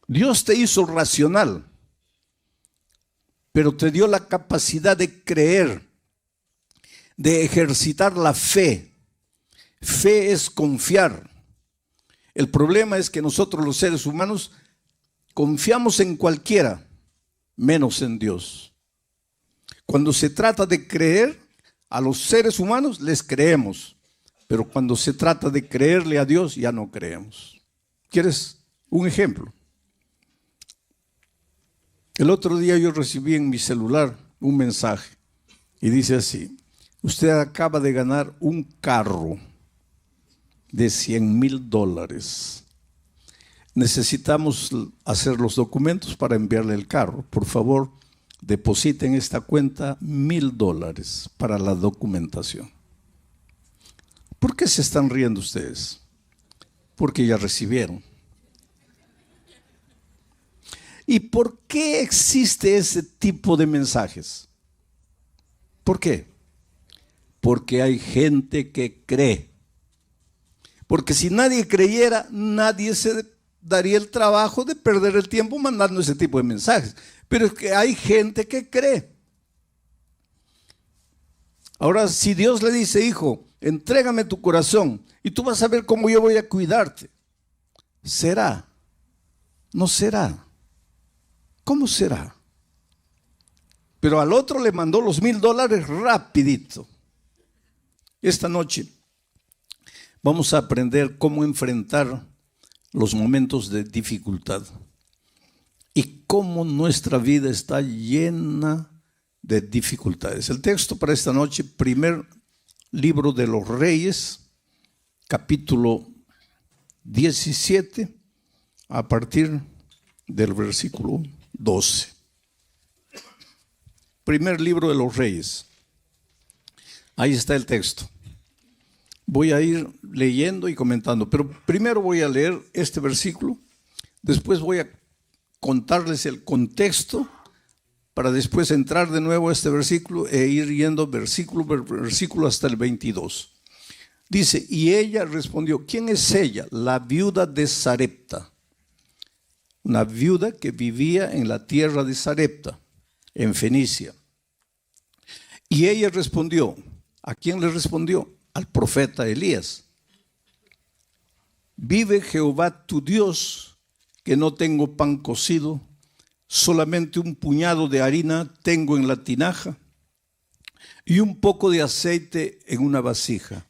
Dios te hizo racional, pero te dio la capacidad de creer, de ejercitar la fe. Fe es confiar. El problema es que nosotros los seres humanos confiamos en cualquiera, menos en Dios. Cuando se trata de creer, a los seres humanos les creemos, pero cuando se trata de creerle a Dios, ya no creemos. ¿Quieres un ejemplo? El otro día yo recibí en mi celular un mensaje y dice así: usted acaba de ganar un carro de $100,000. Necesitamos hacer los documentos para enviarle el carro. Por favor, deposite en esta cuenta $1,000 para la documentación. ¿Por qué se están riendo ustedes? Porque ya recibieron. ¿Y por qué existe ese tipo de mensajes? ¿Por qué? Porque hay gente que cree. Porque si nadie creyera, nadie se daría el trabajo de perder el tiempo mandando ese tipo de mensajes. Pero es que hay gente que cree. Ahora, si Dios le dice: hijo, entrégame tu corazón y tú vas a ver cómo yo voy a cuidarte, ¿será? ¿No será? ¿Cómo será? Pero al otro le mandó los $1,000 rapidito. Esta noche vamos a aprender cómo enfrentar los momentos de dificultad y cómo nuestra vida está llena de dificultades. El texto para esta noche, primer libro de los Reyes, capítulo 17, a partir del versículo 12. Primer libro de los Reyes. Ahí está el texto. Voy a ir leyendo y comentando, pero primero voy a leer este versículo, después voy a contarles el contexto para después entrar de nuevo a este versículo e ir yendo versículo por versículo hasta el 22. Dice: y ella respondió. ¿Quién es ella? La viuda de Sarepta, una viuda que vivía en la tierra de Sarepta, en Fenicia. Y ella respondió. ¿A quién le respondió? Al profeta Elías. Vive Jehová tu Dios, que no tengo pan cocido, solamente un puñado de harina tengo en la tinaja y un poco de aceite en una vasija.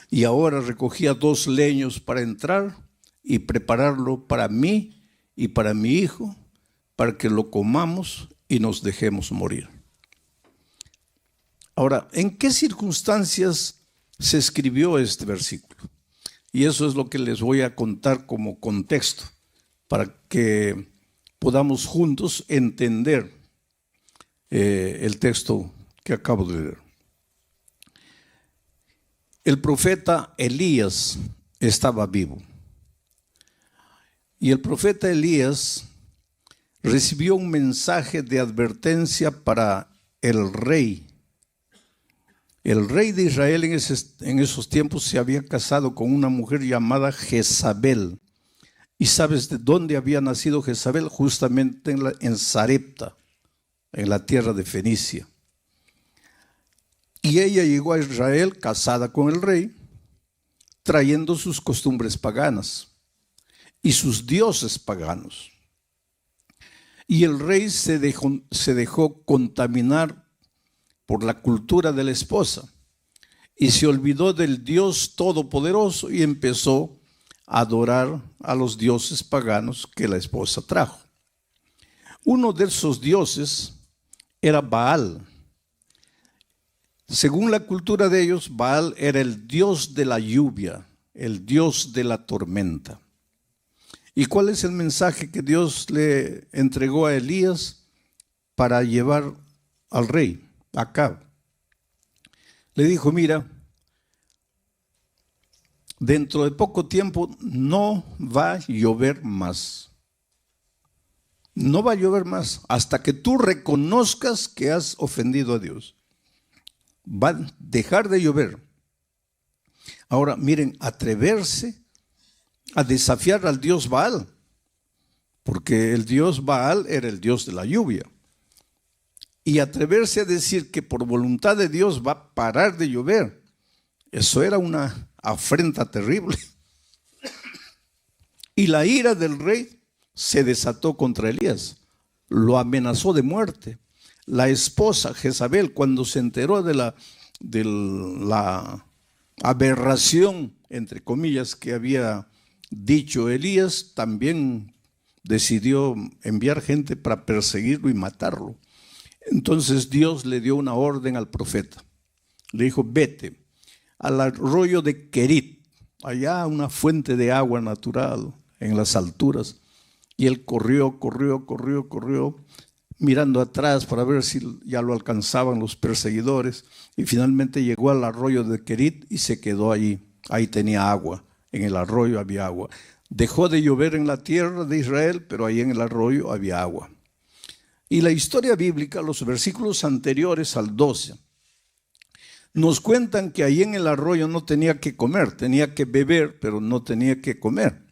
Y ahora recogía 2 leños para entrar y prepararlo para mí y para mi hijo, para que lo comamos y nos dejemos morir. Ahora, ¿en qué circunstancias se escribió este versículo? Y eso es lo que les voy a contar como contexto, para que podamos juntos entender el texto que acabo de leer. El profeta Elías estaba vivo. Y el profeta Elías recibió un mensaje de advertencia para el rey. El rey de Israel en esos tiempos se había casado con una mujer llamada Jezabel. ¿Y sabes de dónde había nacido Jezabel? Justamente en Sarepta, en la tierra de Fenicia. Y ella llegó a Israel casada con el rey, trayendo sus costumbres paganas y sus dioses paganos. Y el rey se dejó contaminar por la cultura de la esposa y se olvidó del Dios Todopoderoso y empezó a adorar a los dioses paganos que la esposa trajo. Uno de esos dioses era Baal. Según la cultura de ellos, Baal era el dios de la lluvia, el dios de la tormenta. ¿Y cuál es el mensaje que Dios le entregó a Elías para llevar al rey Acab? Le dijo: mira, dentro de poco tiempo no va a llover más. No va a llover más hasta que tú reconozcas que has ofendido a Dios. Va a dejar de llover. Ahora, miren, atreverse a desafiar al dios Baal. porque el dios Baal era el dios de la lluvia. Y atreverse a decir que por voluntad de Dios va a parar de llover, eso era una afrenta terrible. Y la ira del rey se desató contra Elías, lo amenazó de muerte. La esposa Jezabel, cuando se enteró de la aberración, entre comillas, que había dicho Elías, también decidió enviar gente para perseguirlo y matarlo. Entonces Dios le dio una orden al profeta. Le dijo, vete al arroyo de Querit, allá una fuente de agua natural en las alturas. Y él corrió, mirando atrás para ver si ya lo alcanzaban los perseguidores. Y finalmente llegó al arroyo de Querit y se quedó allí. Ahí tenía agua, en el arroyo había agua. Dejó de llover en la tierra de Israel, pero ahí en el arroyo había agua. Y la historia bíblica, los versículos anteriores al 12, nos cuentan que ahí en el arroyo no tenía que comer, tenía que beber, pero no tenía que comer.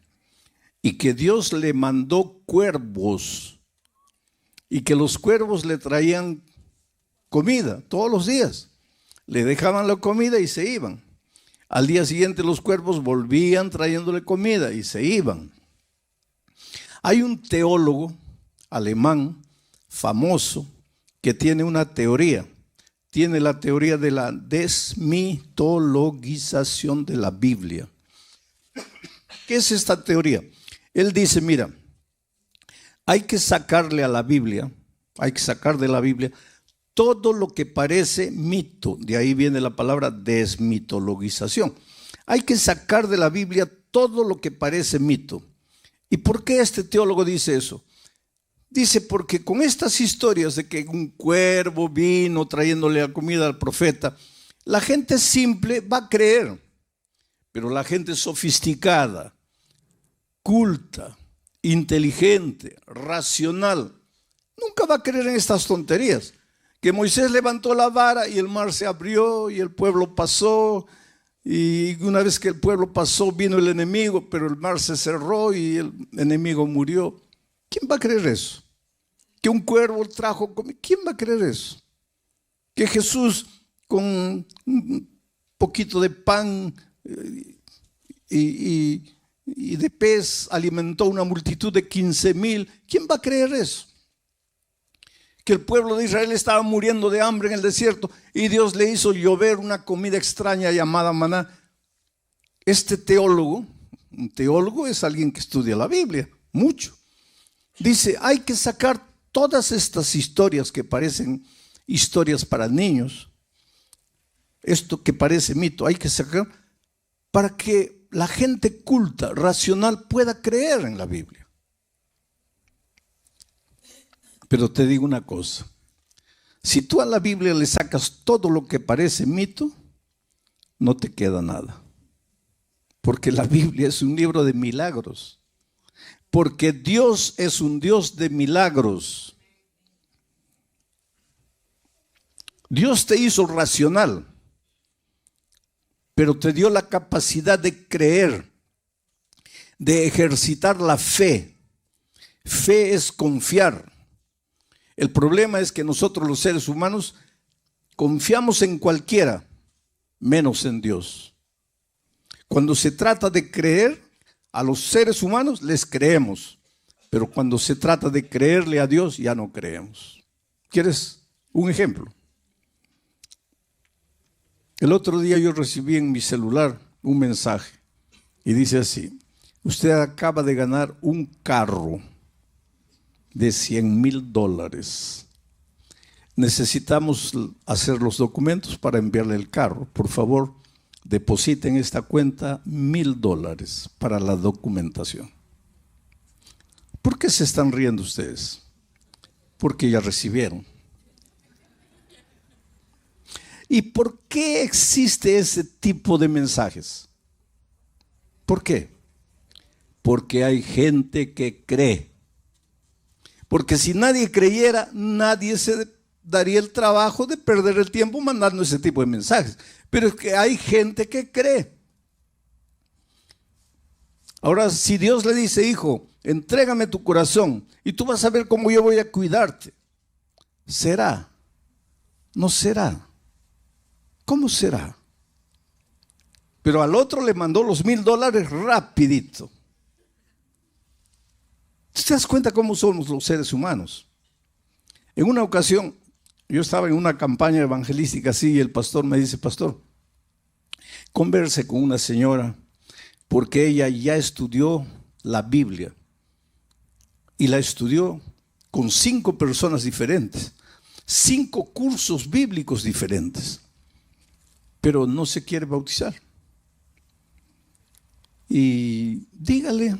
Y que Dios le mandó cuervos, y que los cuervos le traían comida todos los días. Le dejaban la comida y se iban. Al día siguiente los cuervos volvían trayéndole comida y se iban. Hay un teólogo alemán famoso que tiene una teoría. Tiene la teoría de la desmitologización de la Biblia. ¿Qué es esta teoría? Él dice, mira, hay que sacarle a la Biblia, hay que sacar de la Biblia todo lo que parece mito. De ahí viene la palabra desmitologización. Hay que sacar de la Biblia todo lo que parece mito. ¿Y por qué este teólogo dice eso? Dice, porque con estas historias de que un cuervo vino trayéndole la comida al profeta, la gente simple va a creer, pero la gente sofisticada, culta, inteligente, racional, nunca va a creer en estas tonterías. Que Moisés levantó la vara y el mar se abrió y el pueblo pasó, y una vez que el pueblo pasó vino el enemigo, pero el mar se cerró y el enemigo murió. ¿Quién va a creer eso? Que un cuervo trajo comida. ¿Quién va a creer eso? Que Jesús con un poquito de pan y de pez alimentó una multitud de 15,000. ¿Quién va a creer eso? Que el pueblo de Israel estaba muriendo de hambre en el desierto y Dios le hizo llover una comida extraña llamada maná. Este teólogo, un teólogo es alguien que estudia la Biblia, mucho. Dice, hay que sacar todas estas historias que parecen historias para niños, esto que parece mito, hay que sacar para que la gente culta, racional, pueda creer en la Biblia. Pero te digo una cosa, si tú a la Biblia le sacas todo lo que parece mito, no te queda nada. Porque la Biblia es un libro de milagros. Porque Dios es un Dios de milagros. Dios te hizo racional, pero te dio la capacidad de creer, de ejercitar la fe. Fe es confiar. El problema es que nosotros los seres humanos confiamos en cualquiera, menos en Dios. Cuando se trata de creer a los seres humanos, les creemos. Pero cuando se trata de creerle a Dios, ya no creemos. ¿Quieres un ejemplo? El otro día yo recibí en mi celular un mensaje y dice así: usted acaba de ganar un carro de $100,000. Necesitamos hacer los documentos para enviarle el carro. Por favor, deposite en esta cuenta $1,000 para la documentación. ¿Por qué se están riendo ustedes? Porque ya recibieron. ¿Y por qué existe ese tipo de mensajes? ¿Por qué? Porque hay gente que cree. Porque si nadie creyera, nadie se daría el trabajo de perder el tiempo mandando ese tipo de mensajes. Pero es que hay gente que cree. Ahora, si Dios le dice, hijo, entrégame tu corazón y tú vas a ver cómo yo voy a cuidarte, ¿será? ¿No será? ¿Cómo será? Pero al otro le mandó los $1,000 rapidito. ¿Te das cuenta cómo somos los seres humanos? En una ocasión, yo estaba en una campaña evangelística así y el pastor me dice, pastor, converse con una señora porque ella ya estudió la Biblia y la estudió con 5 personas diferentes, 5 cursos bíblicos diferentes, pero no se quiere bautizar. Y dígale,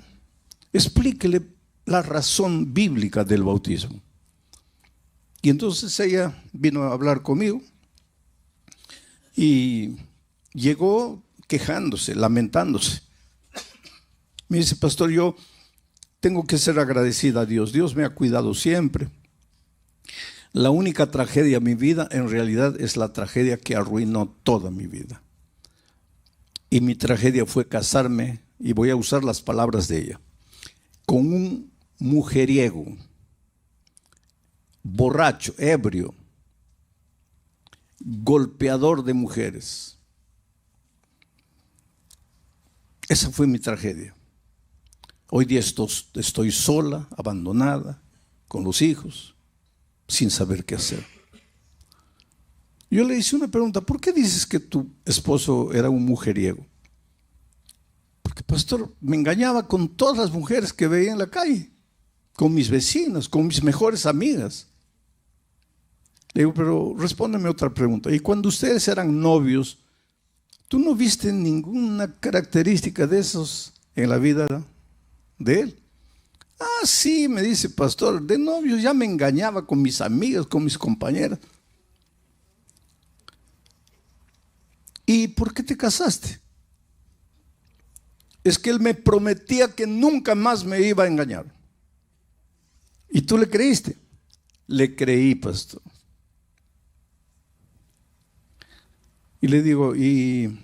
explíquele la razón bíblica del bautismo. Y entonces ella vino a hablar conmigo y llegó quejándose, lamentándose. Me dice, pastor, yo tengo que ser agradecida a Dios. Dios me ha cuidado siempre. La única tragedia en mi vida en realidad es la tragedia que arruinó toda mi vida. Y mi tragedia fue casarme, y voy a usar las palabras de ella, con un mujeriego, borracho, ebrio, golpeador de mujeres. Esa fue mi tragedia. Hoy día estoy sola, abandonada, con los hijos, sin saber qué hacer. Yo le hice una pregunta, ¿por qué dices que tu esposo era un mujeriego? Porque, pastor, me engañaba con todas las mujeres que veía en la calle, con mis vecinas, con mis mejores amigas. Le digo, pero respóndeme otra pregunta. Y cuando ustedes eran novios, ¿tú no viste ninguna característica de esos en la vida de él? Ah, sí, me dice, pastor, de novios ya me engañaba con mis amigas, con mis compañeras. ¿Y por qué te casaste? Es que él me prometía que nunca más me iba a engañar. ¿Y tú le creíste? Le creí, pastor. Y le digo, y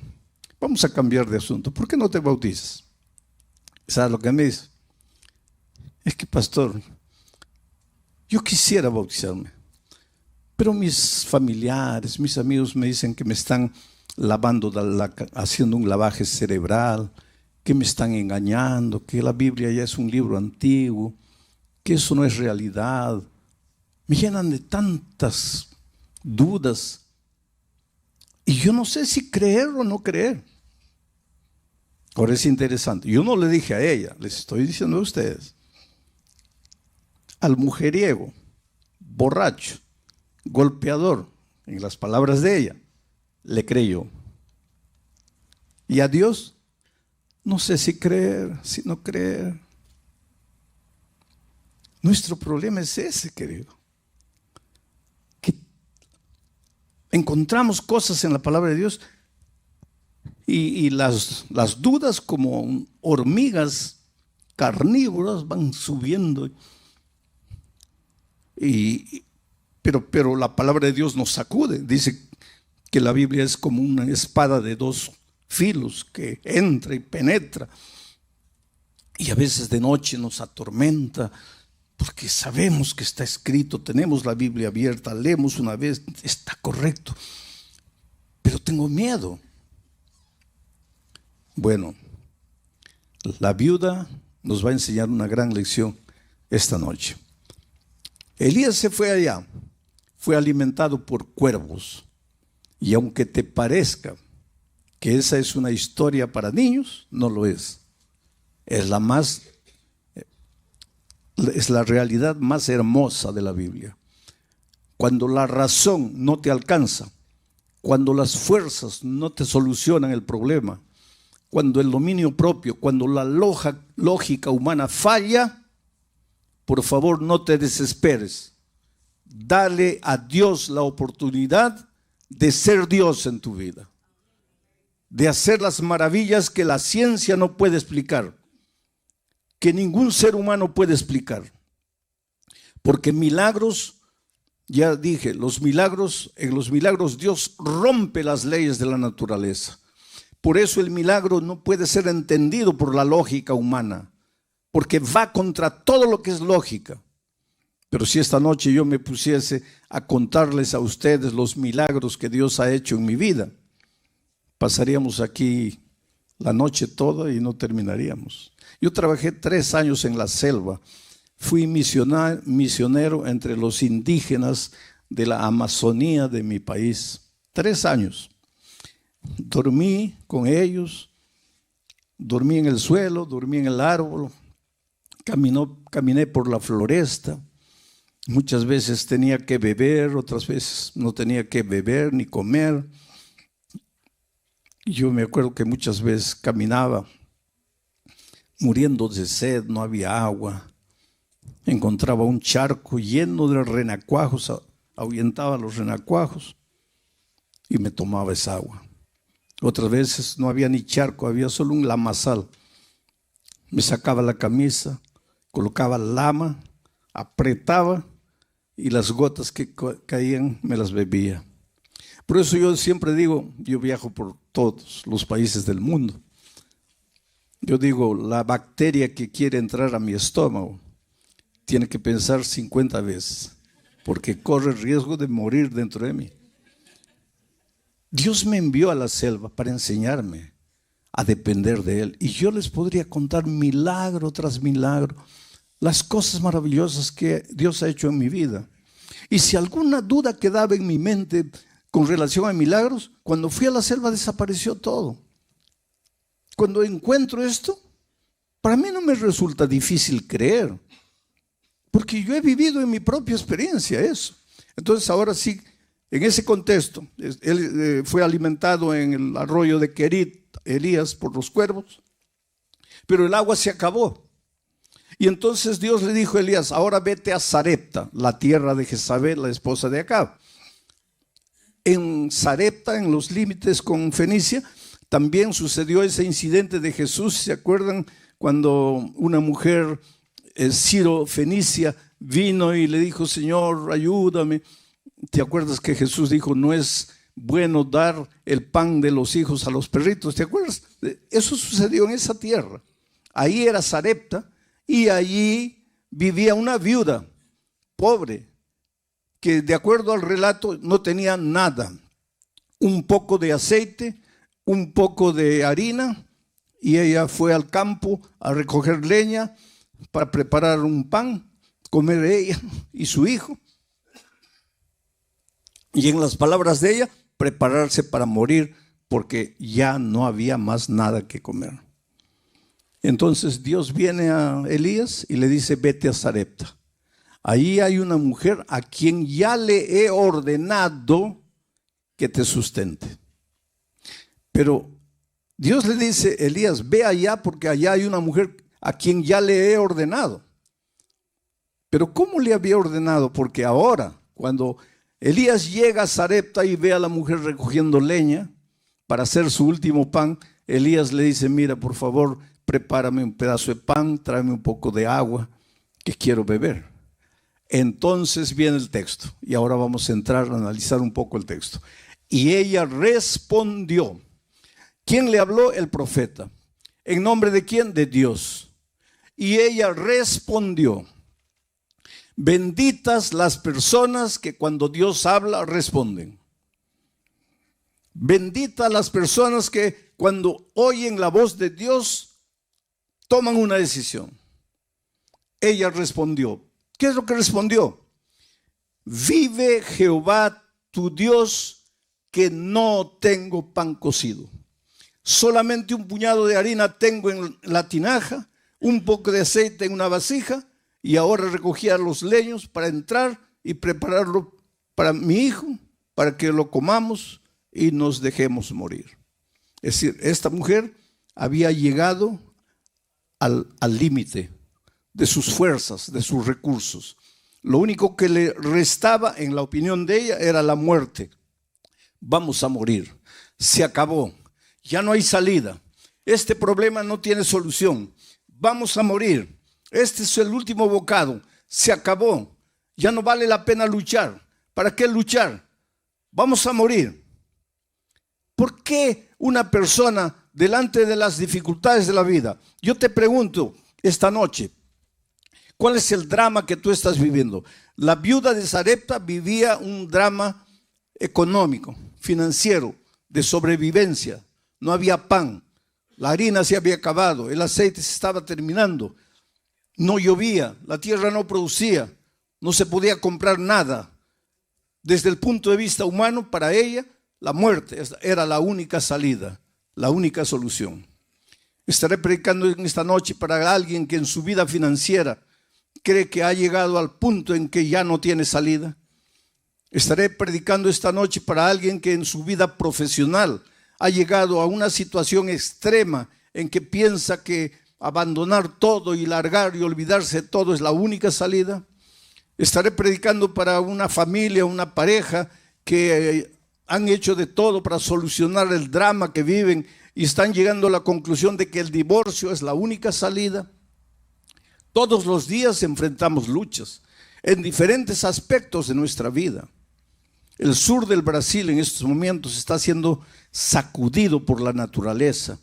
vamos a cambiar de asunto. ¿Por qué no te bautizas? ¿Sabes lo que me dice? Es que, pastor, yo quisiera bautizarme, pero mis familiares, mis amigos me dicen que me están lavando, haciendo un lavaje cerebral, que me están engañando, que la Biblia ya es un libro antiguo, que eso no es realidad. Me llenan de tantas dudas y yo no sé si creer o no creer. Ahora es interesante, yo no le dije a ella, les estoy diciendo a ustedes. Al mujeriego, borracho, golpeador, en las palabras de ella, le creyó. Y a Dios, no sé si creer, si no creer. Nuestro problema es ese, querido. Que encontramos cosas en la palabra de Dios y las dudas como hormigas carnívoras van subiendo. Pero la palabra de Dios nos sacude. Dice que la Biblia es como una espada de 2 filos que entra y penetra. Y a veces de noche nos atormenta porque sabemos que está escrito, tenemos la Biblia abierta, leemos una vez, está correcto. Pero tengo miedo. Bueno, la viuda nos va a enseñar una gran lección esta noche. Elías se fue allá, fue alimentado por cuervos. Y aunque te parezca que esa es una historia para niños, no lo es. Es la realidad más hermosa de la Biblia. Cuando la razón no te alcanza, cuando las fuerzas no te solucionan el problema, cuando el dominio propio, cuando la lógica humana falla, por favor, no te desesperes. Dale a Dios la oportunidad de ser Dios en tu vida, de hacer las maravillas que la ciencia no puede explicar, que ningún ser humano puede explicar. Porque milagros, ya dije, en los milagros Dios rompe las leyes de la naturaleza. Por eso el milagro no puede ser entendido por la lógica humana, porque va contra todo lo que es lógica. Pero si esta noche yo me pusiese a contarles a ustedes los milagros que Dios ha hecho en mi vida, pasaríamos aquí la noche toda y no terminaríamos. Yo trabajé 3 años en la selva. Fui misionero entre los indígenas de la Amazonía de mi país. 3 años. Dormí con ellos, dormí en el suelo, dormí en el árbol, caminé por la floresta. Muchas veces tenía que beber, otras veces no tenía que beber ni comer. Yo me acuerdo que muchas veces caminaba muriendo de sed, no había agua. Encontraba un charco lleno de renacuajos, ahuyentaba los renacuajos y me tomaba esa agua. Otras veces no había ni charco, había solo un lamazal. Me sacaba la camisa, colocaba lama, apretaba y las gotas que caían me las bebía. Por eso yo siempre digo, yo viajo por todos los países del mundo. Yo digo, la bacteria que quiere entrar a mi estómago tiene que pensar 50 veces, porque corre el riesgo de morir dentro de mí. Dios me envió a la selva para enseñarme a depender de Él. Y yo les podría contar milagro tras milagro, las cosas maravillosas que Dios ha hecho en mi vida. Y si alguna duda quedaba en mi mente con relación a milagros, cuando fui a la selva desapareció todo. Cuando encuentro esto, para mí no me resulta difícil creer, porque yo he vivido en mi propia experiencia eso. Entonces ahora sí, en ese contexto, él fue alimentado en el arroyo de Querit, Elías, por los cuervos, pero el agua se acabó. Y entonces Dios le dijo a Elías, ahora vete a Sarepta, la tierra de Jezabel, la esposa de Acab. En Sarepta, en los límites con Fenicia, también sucedió ese incidente de Jesús. ¿Se acuerdan cuando una mujer Ciro-Fenicia vino y le dijo, Señor, ayúdame? ¿Te acuerdas que Jesús dijo, no es bueno dar el pan de los hijos a los perritos? ¿Te acuerdas? Eso sucedió en esa tierra. Ahí era Sarepta y allí vivía una viuda pobre que, de acuerdo al relato, no tenía nada. Un poco de aceite, un poco de harina, y ella fue al campo a recoger leña para preparar un pan, comer ella y su hijo. Y en las palabras de ella, prepararse para morir porque ya no había más nada que comer. Entonces Dios viene a Elías y le dice, vete a Sarepta. Ahí hay una mujer a quien ya le he ordenado que te sustente. Pero Dios le dice, Elías, ve allá porque allá hay una mujer a quien ya le he ordenado. Pero ¿cómo le había ordenado? Porque ahora, cuando Elías llega a Sarepta y ve a la mujer recogiendo leña para hacer su último pan, Elías le dice, mira, por favor, prepárame un pedazo de pan, tráeme un poco de agua que quiero beber. Entonces viene el texto y ahora vamos a entrar a analizar un poco el texto. Y ella respondió. ¿Quién le habló? El profeta. ¿En nombre de quién? De Dios. Y ella respondió. Benditas las personas que cuando Dios habla responden. Benditas las personas que cuando oyen la voz de Dios toman una decisión. Ella respondió. ¿Qué es lo que respondió? Vive Jehová tu Dios que no tengo pan cocido. Solamente un puñado de harina tengo en la tinaja, un poco de aceite en una vasija, y ahora recogía los leños para entrar y prepararlo para mi hijo, para que lo comamos y nos dejemos morir. Es decir, esta mujer había llegado al límite de sus fuerzas, de sus recursos. Lo único que le restaba, en la opinión de ella, era la muerte. Vamos a morir. Se acabó. Ya no hay salida. Este problema no tiene solución. Vamos a morir. Este es el último bocado. Se acabó. Ya no vale la pena luchar. ¿Para qué luchar? Vamos a morir. ¿Por qué una persona delante de las dificultades de la vida. Yo te pregunto esta noche, ¿cuál es el drama que tú estás viviendo? La viuda de Sarepta vivía un drama económico, financiero, de sobrevivencia. No había pan, la harina se había acabado, el aceite se estaba terminando, no llovía, la tierra no producía, no se podía comprar nada. Desde el punto de vista humano, para ella, la muerte era la única salida, la única solución. Estaré predicando en esta noche para alguien que en su vida financiera cree que ha llegado al punto en que ya no tiene salida. Estaré predicando esta noche para alguien que en su vida profesional ha llegado a una situación extrema en que piensa que abandonar todo y largar y olvidarse de todo es la única salida. Estaré predicando para una familia, una pareja que han hecho de todo para solucionar el drama que viven y están llegando a la conclusión de que el divorcio es la única salida. Todos los días enfrentamos luchas en diferentes aspectos de nuestra vida. El sur del Brasil en estos momentos está siendo sacudido por la naturaleza.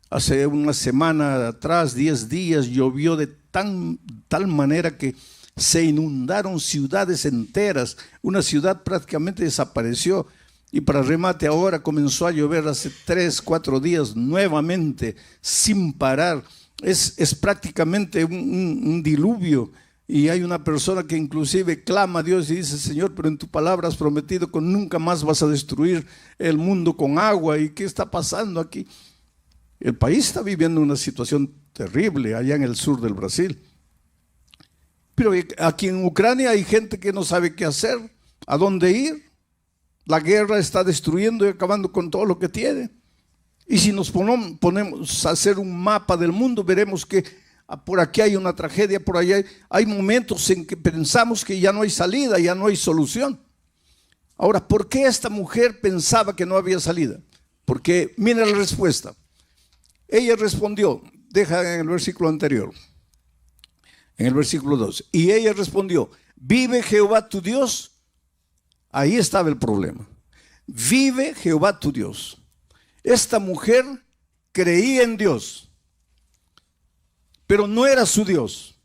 Hace una semana atrás, 10 días, llovió de tal manera que se inundaron ciudades enteras. Una ciudad prácticamente desapareció. Y para remate ahora comenzó a llover hace 3, 4 días nuevamente sin parar. Es prácticamente un diluvio. Y hay una persona que inclusive clama a Dios y dice: Señor, pero en tu palabra has prometido que nunca más vas a destruir el mundo con agua. ¿Y qué está pasando aquí? El país está viviendo una situación terrible allá en el sur del Brasil. Pero aquí en Ucrania hay gente que no sabe qué hacer, a dónde ir. La guerra está destruyendo y acabando con todo lo que tiene. Y si nos ponemos a hacer un mapa del mundo, veremos que por aquí hay una tragedia, por allá hay momentos en que pensamos que ya no hay salida, ya no hay solución. Ahora, ¿por qué esta mujer pensaba que no había salida? Porque mira la respuesta. Ella respondió, deja en el versículo anterior, en el versículo 2. Y ella respondió: ¿vive Jehová tu Dios? Ahí estaba el problema. Vive Jehová tu Dios. Esta mujer creía en Dios, pero no era su Dios,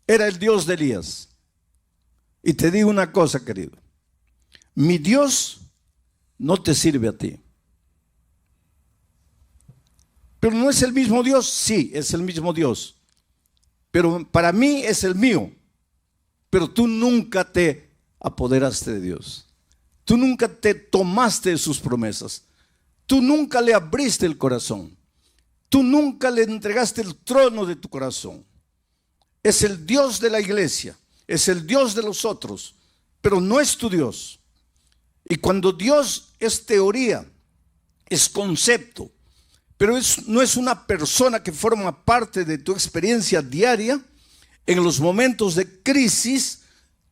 era el Dios de Elías. Y te digo una cosa, querido, mi Dios no te sirve a ti. Pero no es el mismo Dios, sí, es el mismo Dios. Pero para mí es el mío. Pero tú nunca te apoderaste de Dios. Tú nunca te tomaste de sus promesas. Tú nunca le abriste el corazón. Tú nunca le entregaste el trono de tu corazón. Es el Dios de la iglesia, es el Dios de los otros, pero no es tu Dios. Y cuando Dios es teoría, es concepto, pero no es una persona que forma parte de tu experiencia diaria, en los momentos de crisis,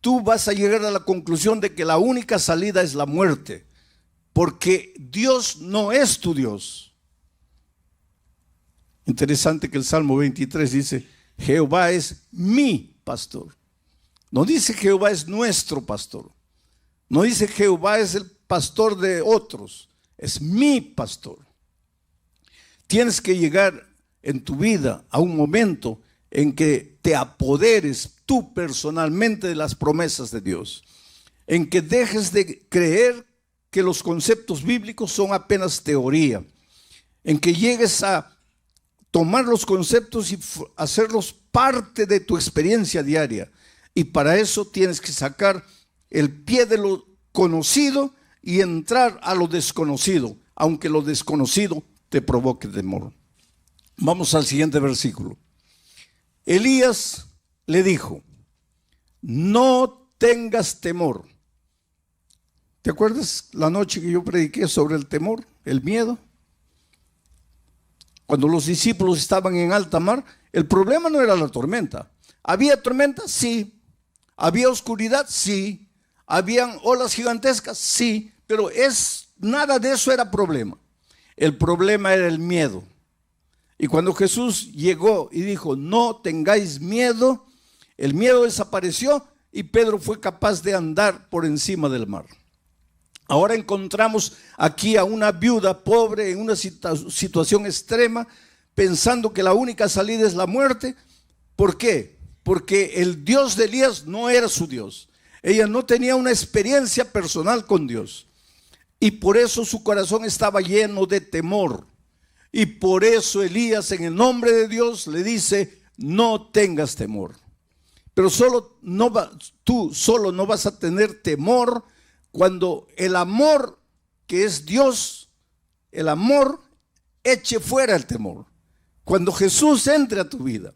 tú vas a llegar a la conclusión de que la única salida es la muerte, porque Dios no es tu Dios. Interesante que el Salmo 23 dice: Jehová es mi pastor. No dice Jehová es nuestro pastor. No dice Jehová es el pastor de otros. Es mi pastor. Tienes que llegar en tu vida a un momento en que te apoderes tú personalmente de las promesas de Dios. En que dejes de creer que los conceptos bíblicos son apenas teoría. En que llegues a tomar los conceptos y hacerlos parte de tu experiencia diaria. Y para eso tienes que sacar el pie de lo conocido y entrar a lo desconocido, aunque lo desconocido te provoque temor. Vamos al siguiente versículo. Elías le dijo: no tengas temor. ¿Te acuerdas la noche que yo prediqué sobre el temor, el miedo? Cuando los discípulos estaban en alta mar, el problema no era la tormenta. ¿Había tormenta? Sí. ¿Había oscuridad? Sí. ¿Habían olas gigantescas? Sí. Pero nada de eso era problema. El problema era el miedo. Y cuando Jesús llegó y dijo: no tengáis miedo, el miedo desapareció y Pedro fue capaz de andar por encima del mar. Ahora encontramos aquí a una viuda pobre en una situación extrema, pensando que la única salida es la muerte. ¿Por qué? Porque el Dios de Elías no era su Dios. Ella no tenía una experiencia personal con Dios. Y por eso su corazón estaba lleno de temor. Y por eso Elías, en el nombre de Dios, le dice: no tengas temor. Pero tú solo no vas a tener temor cuando el amor, que es Dios, el amor eche fuera el temor. Cuando Jesús entre a tu vida,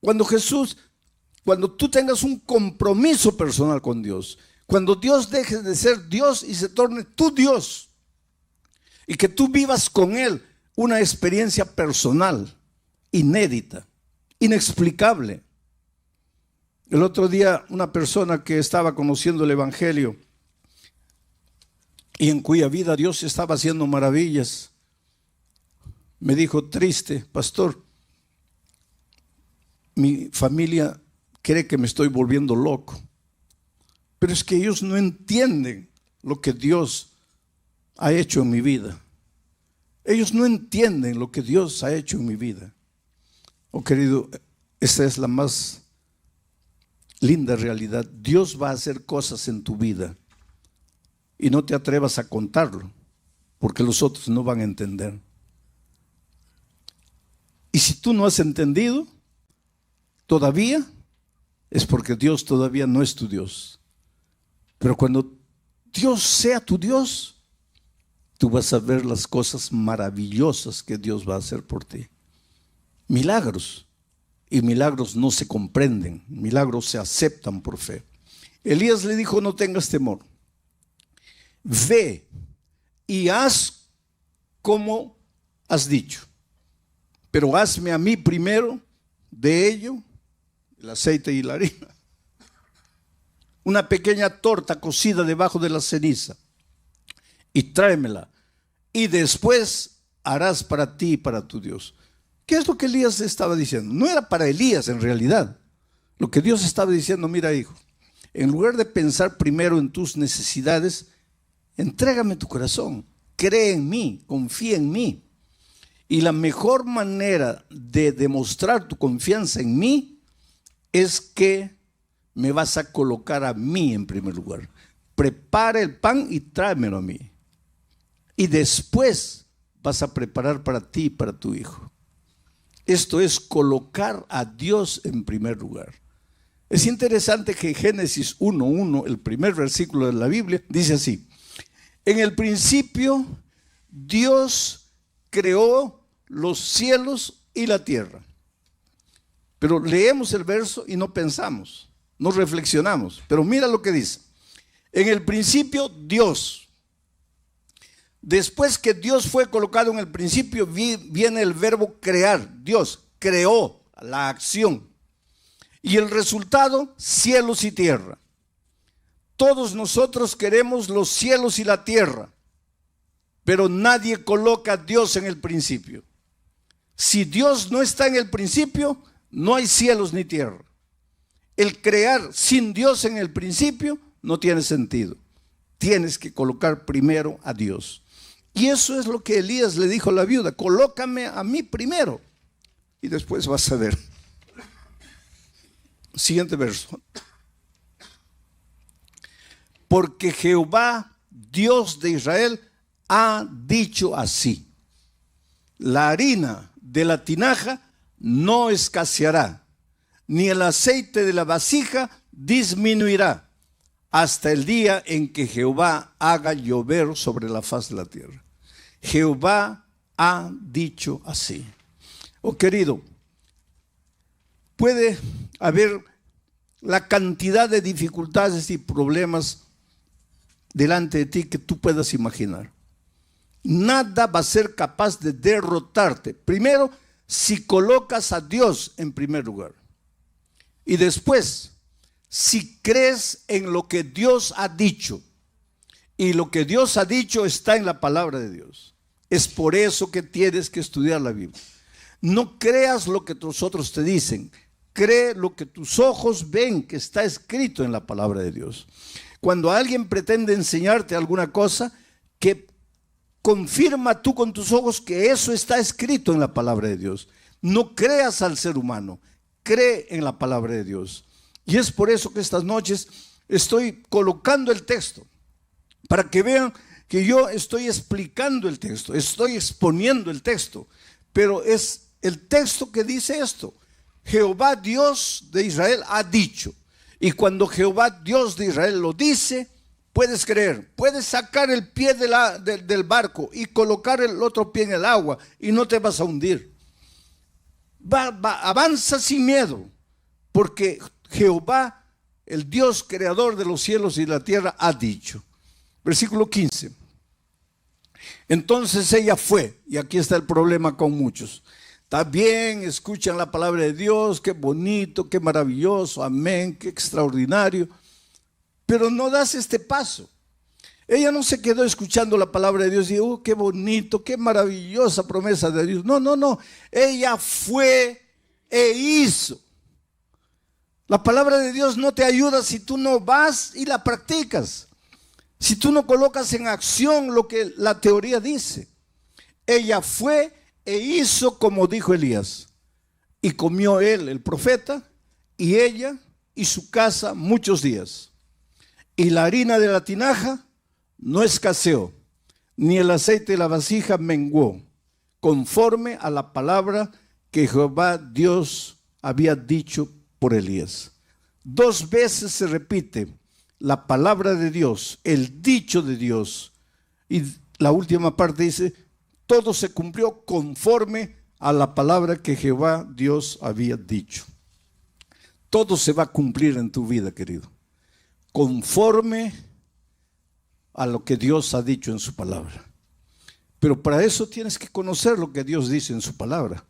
cuando tú tengas un compromiso personal con Dios, cuando Dios deje de ser Dios y se torne tu Dios, y que tú vivas con Él una experiencia personal, inédita, inexplicable. El otro día, una persona que estaba conociendo el Evangelio y en cuya vida Dios estaba haciendo maravillas, me dijo triste: pastor, mi familia cree que me estoy volviendo loco, pero es que ellos no entienden lo que Dios ha hecho en mi vida. Ellos no entienden lo que Dios ha hecho en mi vida. Oh querido, esta es la más linda realidad. Dios va a hacer cosas en tu vida y no te atrevas a contarlo, porque los otros no van a entender. Y si tú no has entendido todavía, es porque Dios todavía no es tu Dios. Pero cuando Dios sea tu Dios, tú vas a ver las cosas maravillosas que Dios va a hacer por ti. Milagros. Y milagros no se comprenden, milagros se aceptan por fe. Elías le dijo: no tengas temor. Ve y haz como has dicho. Pero hazme a mí primero de ello, el aceite y la harina, una pequeña torta cocida debajo de la ceniza, y tráemela, y después harás para ti y para tu Dios. ¿Qué es lo que Elías estaba diciendo? No era para Elías en realidad. Lo que Dios estaba diciendo: mira, hijo, en lugar de pensar primero en tus necesidades, entrégame tu corazón, cree en mí, confía en mí. Y la mejor manera de demostrar tu confianza en mí es que me vas a colocar a mí en primer lugar. Prepara el pan y tráemelo a mí. Y después vas a preparar para ti y para tu hijo. Esto es colocar a Dios en primer lugar. Es interesante que Génesis 1:1, el primer versículo de la Biblia, dice así: en el principio Dios creó los cielos y la tierra. Pero leemos el verso y no pensamos, no reflexionamos. Pero mira lo que dice: en el principio Dios. Después que Dios fue colocado en el principio, viene el verbo crear. Dios creó la acción. Y el resultado, cielos y tierra. Todos nosotros queremos los cielos y la tierra, pero nadie coloca a Dios en el principio. Si Dios no está en el principio, no hay cielos ni tierra. El crear sin Dios en el principio no tiene sentido. Tienes que colocar primero a Dios. Y eso es lo que Elías le dijo a la viuda: colócame a mí primero y después vas a ver. Siguiente verso. Porque Jehová, Dios de Israel, ha dicho así: la harina de la tinaja no escaseará, ni el aceite de la vasija disminuirá, hasta el día en que Jehová haga llover sobre la faz de la tierra. Jehová ha dicho así. Oh querido, puede haber la cantidad de dificultades y problemas delante de ti que tú puedas imaginar. Nada va a ser capaz de derrotarte. Primero, si colocas a Dios en primer lugar. Y después, si crees en lo que Dios ha dicho. Y lo que Dios ha dicho está en la palabra de Dios. Es por eso que tienes que estudiar la Biblia. No creas lo que los otros te dicen. Cree lo que tus ojos ven que está escrito en la palabra de Dios. cuando alguien pretende enseñarte alguna cosa, que confirma tú con tus ojos que eso está escrito en la palabra de Dios. No creas al ser humano, cree en la palabra de Dios. Y es por eso que estas noches estoy colocando el texto, para que vean que yo estoy explicando el texto, estoy exponiendo el texto, pero es el texto que dice esto: Jehová Dios de Israel ha dicho. Y cuando Jehová Dios de Israel lo dice, puedes creer, puedes sacar el pie del barco y colocar el otro pie en el agua y no te vas a hundir. Avanza sin miedo, porque Jehová, el Dios creador de los cielos y la tierra, ha dicho. Versículo 15. Entonces ella fue, y aquí está el problema con muchos. Está bien, escuchan la palabra de Dios, qué bonito, qué maravilloso, amén, qué extraordinario, pero no das este paso. Ella no se quedó escuchando la palabra de Dios y dijo, qué bonito, qué maravillosa promesa de Dios. No, ella fue e hizo. La palabra de Dios no te ayuda si tú no vas y la practicas, si tú no colocas en acción lo que la teoría dice. Ella fue e hizo como dijo Elías, y comió él, el profeta, y ella y su casa muchos días. Y la harina de la tinaja no escaseó, ni el aceite de la vasija menguó, conforme a la palabra que Jehová Dios había dicho por Elías. 2 veces se repite la palabra de Dios, el dicho de Dios, y la última parte dice, todo se cumplió conforme a la palabra que Jehová Dios había dicho. Todo se va a cumplir en tu vida, querido, conforme a lo que Dios ha dicho en su palabra. Pero para eso tienes que conocer lo que Dios dice en su palabra.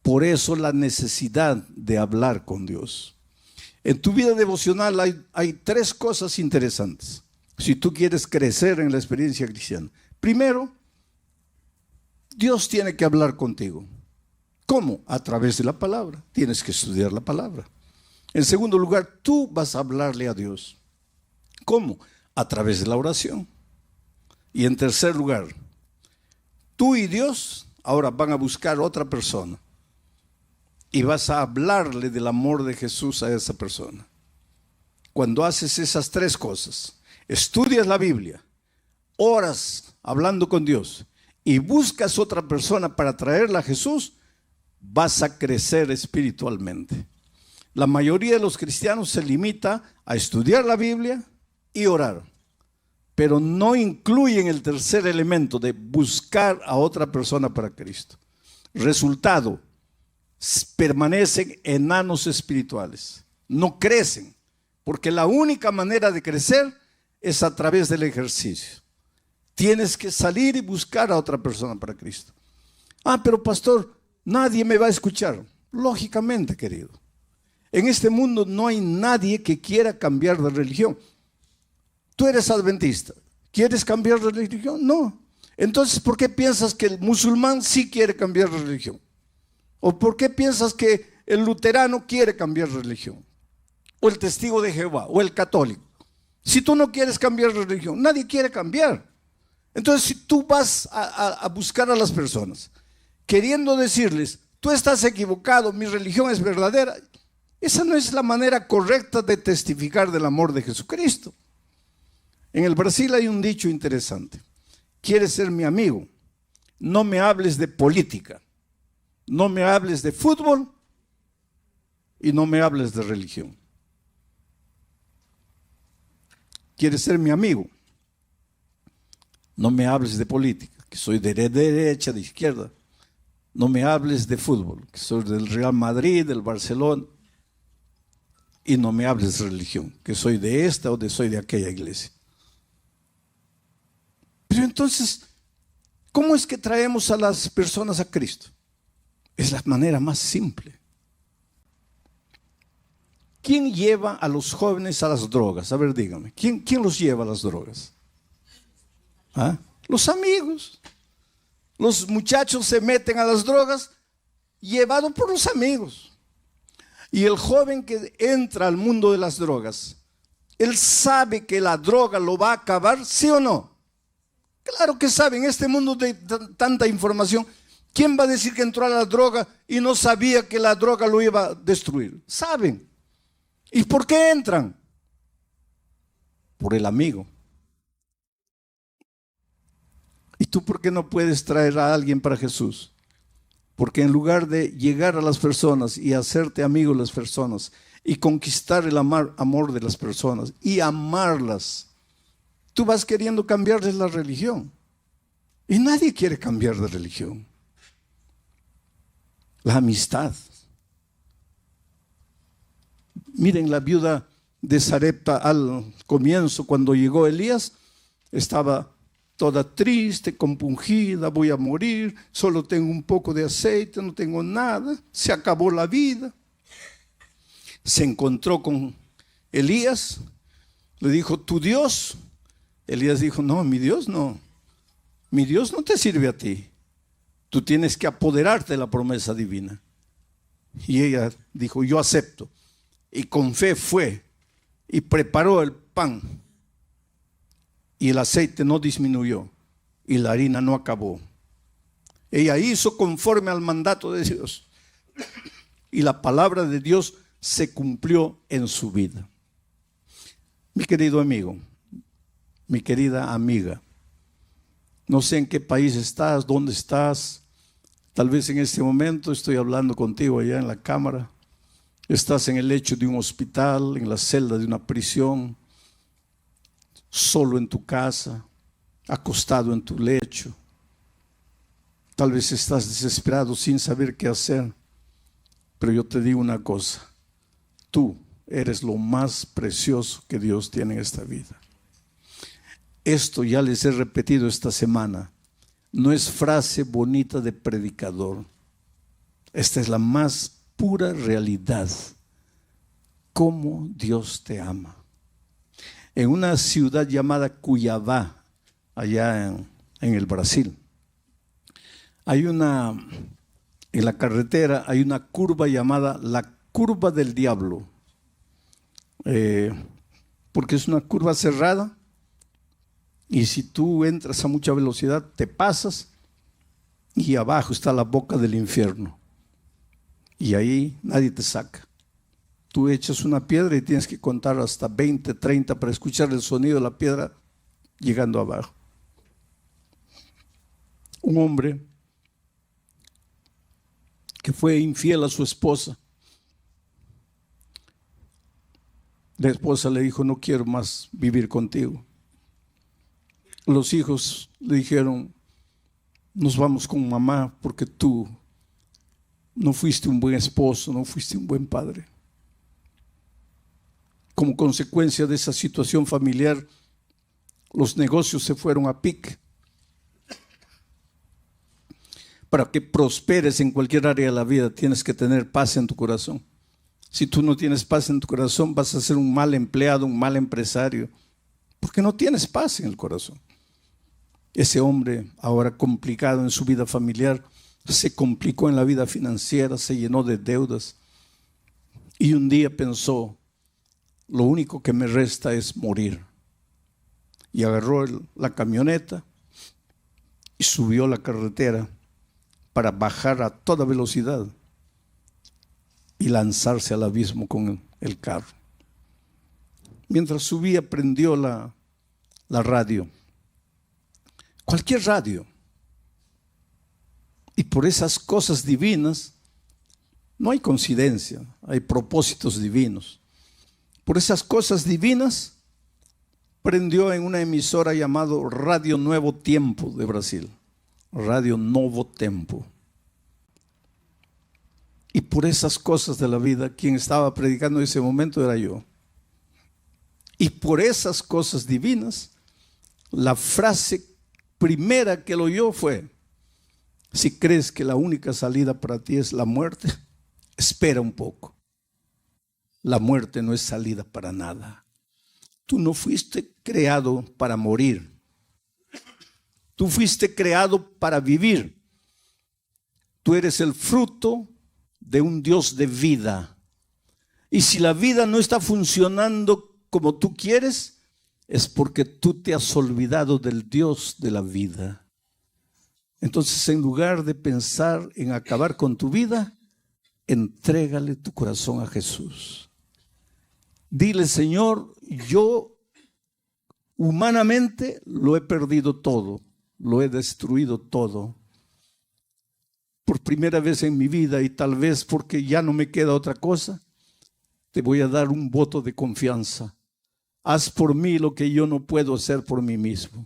Por eso la necesidad de hablar con Dios. En tu vida devocional hay 3 cosas interesantes, si tú quieres crecer en la experiencia cristiana. Primero, Dios tiene que hablar contigo. ¿Cómo? A través de la palabra. Tienes que estudiar la palabra. En segundo lugar, tú vas a hablarle a Dios. ¿Cómo? A través de la oración. Y en tercer lugar, tú y Dios ahora van a buscar otra persona y vas a hablarle del amor de Jesús a esa persona. Cuando haces esas 3 cosas, estudias la Biblia, oras hablando con Dios y buscas otra persona para traerla a Jesús, vas a crecer espiritualmente. La mayoría de los cristianos se limita a estudiar la Biblia y orar, pero no incluyen el tercer elemento de buscar a otra persona para Cristo. Resultado, permanecen enanos espirituales, no crecen, porque la única manera de crecer es a través del ejercicio. Tienes que salir y buscar a otra persona para Cristo. Pero pastor, nadie me va a escuchar. Lógicamente, querido. En este mundo no hay nadie que quiera cambiar de religión. Tú eres adventista. ¿Quieres cambiar de religión? No. Entonces, ¿por qué piensas que el musulmán sí quiere cambiar de religión? ¿O por qué piensas que el luterano quiere cambiar de religión? O el testigo de Jehová, o el católico. Si tú no quieres cambiar de religión, nadie quiere cambiar. Entonces, si tú vas a buscar a las personas, queriendo decirles, tú estás equivocado, mi religión es verdadera, esa no es la manera correcta de testificar del amor de Jesucristo. En el Brasil hay un dicho interesante: ¿quieres ser mi amigo? No me hables de política, no me hables de fútbol y no me hables de religión. ¿Quieres ser mi amigo? No me hables de política, que soy de derecha, de izquierda. No me hables de fútbol, que soy del Real Madrid, del Barcelona. Y no me hables de religión, que soy de esta o soy de aquella iglesia. Pero entonces, ¿cómo es que traemos a las personas a Cristo? Es la manera más simple. ¿Quién lleva a los jóvenes a las drogas? A ver, dígame, ¿quién los lleva a las drogas? Los amigos. Los muchachos se meten a las drogas llevados por los amigos. Y el joven que entra al mundo de las drogas Él sabe que la droga lo va a acabar, ¿sí o no? Claro que sabe. En este mundo de tanta información, ¿quién va a decir que entró a la droga y no sabía que la droga lo iba a destruir? Saben. ¿Y por qué entran? Por el amigo. ¿Y tú por qué no puedes traer a alguien para Jesús? Porque en lugar de llegar a las personas y hacerte amigo de las personas y conquistar el amor de las personas y amarlas, tú vas queriendo cambiarles la religión. Y nadie quiere cambiar de religión. La amistad. Miren, la viuda de Sarepta al comienzo, cuando llegó Elías, estaba toda triste, compungida, voy a morir, solo tengo un poco de aceite, no tengo nada, se acabó la vida. Se encontró con Elías, le dijo, ¿tu Dios? Elías dijo, no, mi Dios no te sirve a ti, tú tienes que apoderarte de la promesa divina. Y ella dijo, yo acepto, y con fe fue, y preparó el pan, y el aceite no disminuyó, y la harina no acabó. Ella hizo conforme al mandato de Dios, y la palabra de Dios se cumplió en su vida. Mi querido amigo, mi querida amiga, no sé en qué país estás, dónde estás. Tal vez en este momento estoy hablando contigo allá en la cámara. Estás en el lecho de un hospital, en la celda de una prisión, solo en tu casa, acostado en tu lecho. Tal vez estás desesperado sin saber qué hacer. Pero yo te digo una cosa, tú eres lo más precioso que Dios tiene en esta vida. Esto ya les he repetido esta semana. No es frase bonita de predicador. Esta es la más pura realidad. Cómo Dios te ama. En una ciudad llamada Cuiabá, allá en el Brasil, en la carretera hay una curva llamada la curva del diablo. Porque es una curva cerrada. Y si tú entras a mucha velocidad, te pasas y abajo está la boca del infierno. Y ahí nadie te saca. Tú echas una piedra y tienes que contar hasta 20, 30 para escuchar el sonido de la piedra llegando abajo. Un hombre que fue infiel a su esposa. La esposa le dijo, no quiero más vivir contigo. Los hijos le dijeron, nos vamos con mamá porque tú no fuiste un buen esposo, no fuiste un buen padre. Como consecuencia de esa situación familiar, los negocios se fueron a pique. Para que prosperes en cualquier área de la vida, tienes que tener paz en tu corazón. Si tú no tienes paz en tu corazón, vas a ser un mal empleado, un mal empresario, porque no tienes paz en el corazón. Ese hombre, ahora complicado en su vida familiar, se complicó en la vida financiera, se llenó de deudas. Y un día pensó, lo único que me resta es morir. Y agarró la camioneta y subió la carretera para bajar a toda velocidad y lanzarse al abismo con el carro. Mientras subía, prendió la radio. Cualquier radio. Y por esas cosas divinas, no hay coincidencia, hay propósitos divinos. Por esas cosas divinas, prendió en una emisora llamado Radio Nuevo Tiempo de Brasil. Radio Novo Tempo. Y por esas cosas de la vida, quien estaba predicando en ese momento era yo. Y por esas cosas divinas, la frase primera que lo oyó fue, si crees que la única salida para ti es la muerte, espera un poco. La muerte no es salida para nada. Tú no fuiste creado para morir. Tú fuiste creado para vivir. Tú eres el fruto de un Dios de vida. Y si la vida no está funcionando como tú quieres, es porque tú te has olvidado del Dios de la vida. Entonces, en lugar de pensar en acabar con tu vida, entrégale tu corazón a Jesús. Dile, Señor, yo humanamente lo he perdido todo, lo he destruido todo. Por primera vez en mi vida, y tal vez porque ya no me queda otra cosa, te voy a dar un voto de confianza. Haz por mí lo que yo no puedo hacer por mí mismo.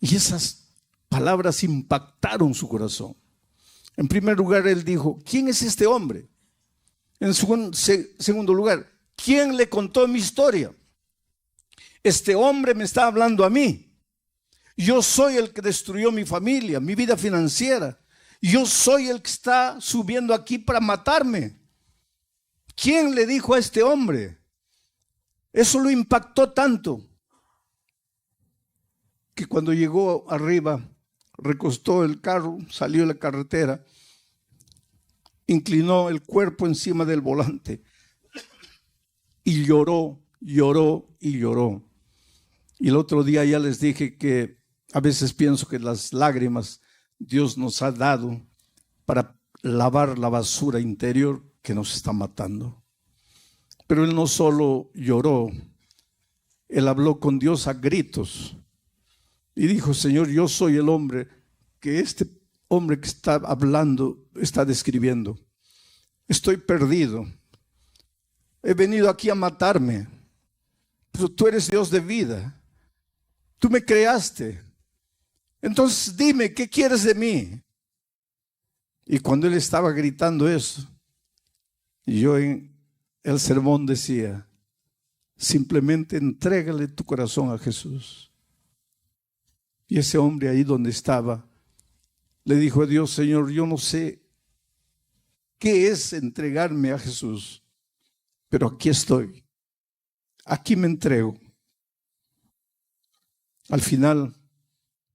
Y esas palabras impactaron su corazón. En primer lugar, él dijo, ¿quién es este hombre? En segundo lugar, ¿quién le contó mi historia? Este hombre me está hablando a mí. Yo soy el que destruyó mi familia, mi vida financiera. Yo soy el que está subiendo aquí para matarme. ¿Quién le dijo a este hombre? Eso lo impactó tanto que cuando llegó arriba, recostó el carro, salió de la carretera, inclinó el cuerpo encima del volante y lloró, lloró y lloró. Y el otro día ya les dije que a veces pienso que las lágrimas Dios nos ha dado para lavar la basura interior que nos está matando. Pero él no solo lloró, él habló con Dios a gritos y dijo, Señor, yo soy el hombre que este hombre que está hablando está describiendo. Estoy perdido. He venido aquí a matarme, pero tú eres Dios de vida. Tú me creaste. Entonces dime, ¿qué quieres de mí? Y cuando él estaba gritando eso, yo en el sermón decía, simplemente entrégale tu corazón a Jesús. Y ese hombre ahí donde estaba, le dijo a Dios, Señor, yo no sé qué es entregarme a Jesús, pero aquí estoy, aquí me entrego. Al final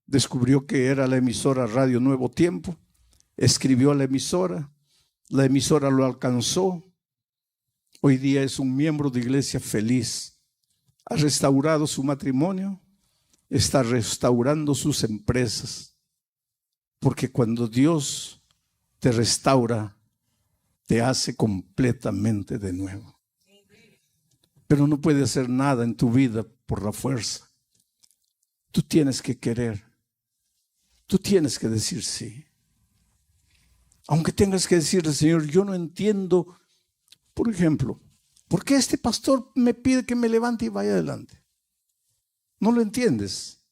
descubrió que era la emisora Radio Nuevo Tiempo, escribió a la emisora lo alcanzó. Hoy día es un miembro de iglesia feliz, ha restaurado su matrimonio, está restaurando sus empresas, porque cuando Dios te restaura, te hace completamente de nuevo. Pero no puede hacer nada en tu vida por la fuerza. Tú tienes que querer. Tú tienes que decir sí. Aunque tengas que decirle, Señor, yo no entiendo, por ejemplo, ¿por qué este pastor me pide que me levante y vaya adelante? No lo entiendes.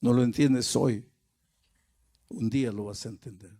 No lo entiendes hoy. Un día lo vas a entender.